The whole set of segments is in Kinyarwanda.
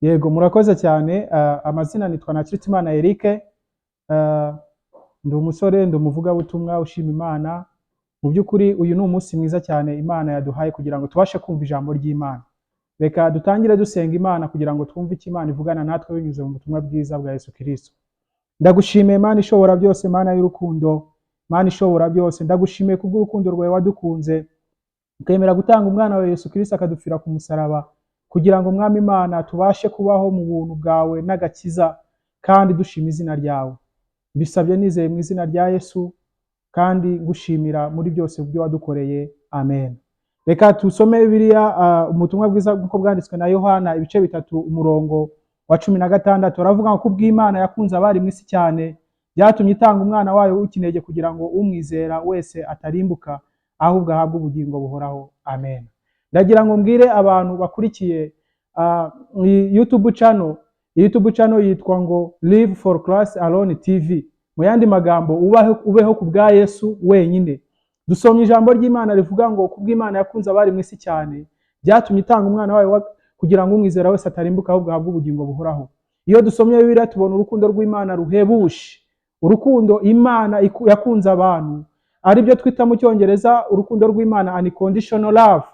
Yego murakoze cyane. Amazina nitwa Ntakirutimana Eric. Ndi umusore, ndi umuvugabutumwa ushima Imana. Mu by'ukuri uyu ni umunsi mwiza cyane Imana yaduhaye kugira ngo tubashe kumva ijambo ry'Imana. Reka dutangire dusenga Imana kugira ngo twumve icyo Imana ivugana natwe binyuze mu butumwa bwiza bwa Yesu Kristo. Ndagushimiye Mana ishobora byose, Mana y'urukundo, Mana ishobora byose. Ndagushimiye kubw'urukundo rwawe wadukunze, ukemera gutanga umwana wawe Yesu Kristo akadupfira ku musaraba, kugira ngo Mwami Imana tubashe kubaho mu buntu bwawe n'agakiza, kandi dushima izina ryawe. Mbisabye nizeye mu izina rya Yesu, kandi ngushimira muri byose byo wadukoreye. Amen. Reka tusome Bibiliya, umutumwa bwiza nk'uko bwanditswe na Yohana ibice 3 umurongo wa 16. Aravuga ngo kubw'Imana yakunze abari mu isi cyane, byatumye itanga umwana wayo w'ikinege kugira ngo umwizera wese atarimbuka, ahubwo ahabwe ubugingo buhoraho. Amen. Ndagira ngo mbwire abantu bakurikiye YouTube channel yitwa ngo Live for Christ Alone TV. Mu yandi magambo, ubeho ku bwa Yesu wenyine. Dusomye ijambo ry'Imana rivuga ngo kubw'Imana yakunze abari mu isi cyane, byatumye itanga umwana wayo kugira ngo umwizera wese atarimbuka, ahubwo ahabwe ubugingo buhoraho. Iyo dusomye Bibiliya tubona urukundo rw'Imana ruhebuje, urukundo Imana yakunze abantu, ari byo twita mu Cyongereza urukundo rw'Imana unconditional love.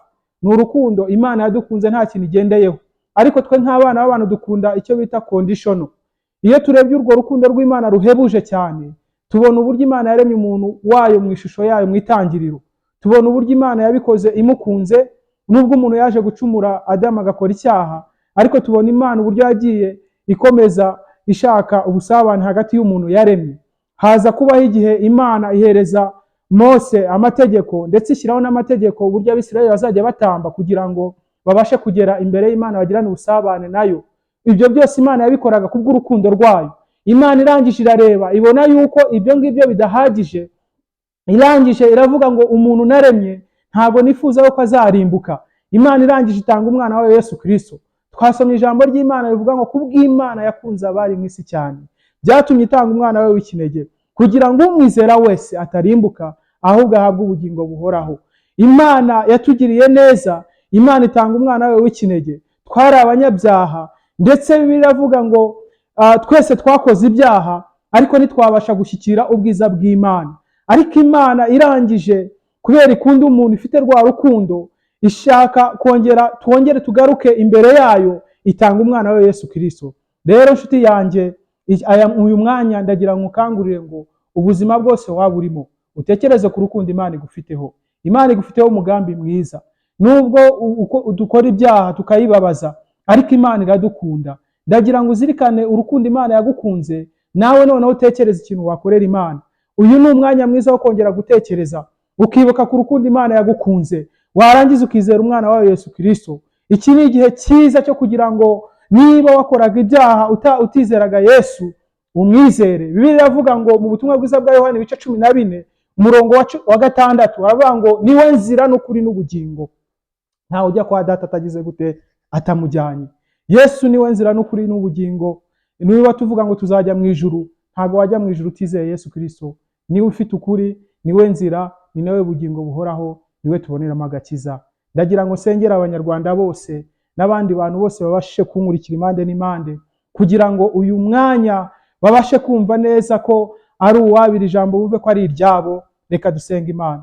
Ni urukundo Imana yadukunze nta kintu igendeyeho, ariko twe nk'abana b'abantu dukunda icyo bita conditional. Iyo turebye urwo rukundo rw'Imana ruhebuje cyane, tubona uburyo Imana yaremye umuntu wayo mu ishusho yayo mu itangiriro. Tubona uburyo Imana yabikoze imukunze, nubwo umuntu yaje gucumura Adamu agakora icyaha, ariko tubona Imana uburyo yagiye ikomeza ishaka ubusabane hagati y'umuntu yaremye. Haza kubaho igihe Imana ihereza Mose amategeko, ndetse ishyiraho n'amategeko uburyo Abisirayeli bazajya batamba kugira ngo babashe kugera imbere y'Imana bagirane ubusabane nayo. Ibyo byose Imana yabikoraga kubw'urukundo rwayo. Imana irangije irareba, ibona yuko ibyo ngibyo bidahagije, irangije iravuga ngo umuntu naremye ntago nifuza ko azarimbuka. Imana irangije itanga umwana wayo Yesu Kristo. Twasomye ijambo ry'Imana rivuga ngo kubw'Imana yakunze abari mu isi cyane, byatumye itanga umwana wayo w'ikinege kugira ngo umwizera wese atarimbuka, ahubwo ahabwe ubugingo buhoraho. Imana yatugiriye neza, Imana itanga umwana wayo w'ikinege. Twari abanyabyaha, ndetse Bibiliya iravuga ngo twese twakoze ibyaha, ariko ntitwabasha gushyikira ubwiza bw'Imana. Ariko Imana irangije, kubera ikunda umuntu, ifite rwa rukundo, ishaka twongere tugaruke imbere yayo, itanga umwana wayo Yesu Kristo. Rero nshuti yanjye, uyu mwanya ndagira ngo ukangurire ngo ubuzima bwose waba urimo utekereze ku rukundo Imana igufiteho. Imana igufiteho umugambi mwiza. Nubwo dukora ibyaha tukayibabaza, ariko Imana iradukunda. Ndagira ngo uzirikane urukundo Imana yagukunze, nawe noneho utekereze ikintu wakorera Imana. Uyu ni umwanya mwiza wo kongera gutekereza, ukibuka ku rukundo Imana yagukunze, warangiza ukizera umwana wayo Yesu Kristo. Iki ni igihe cyiza cyo kugira ngo niba wakoraga ibyaha utizeraga Yesu, umwizere. Bibiliya iravuga ngo mu butumwa bwiza bwa Yohana ibice 14 umurongo wa 6 aravuga ngo niwe nzira n'ukuri n'ubugingo, ntawe ujya kwa Data atagize gute, atamujyanye. Yesu niwe nzira n'ukuri n'ubugingo. Niba tuvuga ngo tuzajya mu ijuru, ntago wajya mu ijuru utizeye Yesu Kristo. Niwe ufite ukuri, niwe nzira, ni nawe bugingo buhoraho, niwe tuboneramo agakiza. Ndagira ngo sengera abanyarwanda bose n'abandi bantu bose babashe kunkurikira impande n'impande, kugira ngo uyu mwanya babashe kumva neza ko ari uwabira ijambo buve ko ari iryabo. Reka dusenga Imana.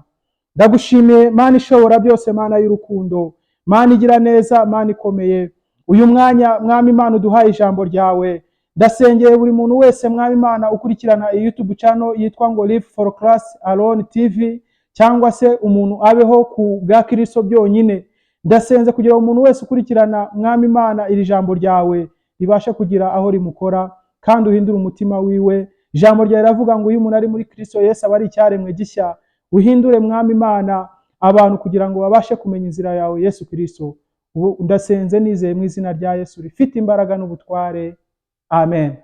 Ndagushimiye Mana ishobora byose, Mana y'urukundo, Mana igira neza, Mana ikomeye. Uyu mwanya Mwami Imana uduhaye ijambo ryawe, ndasengeye buri muntu wese Mwami Imana ukurikirana YouTube channel yitwa ngo Live for Christ Alone TV, cyangwa se umuntu abeho ku bwa Kristo byonyine. Ndasenze kugira umuntu wese ukurikirana Mwami Imana iri jambo ryawe ribashe kugira aho rimukora, kandi uhindura umutima wiwe. Ijambo ryawe riravuga ngo iyo umuntu ari muri Kristo Yesu aba ari icyaremwe gishya. Uhindure Mwami Imana abantu kugira ngo babashe kumenya inzira yawe Yesu Kristo. Ndasenze nizeye mu izina rya Yesu rifite imbaraga n'ubutware. Amen.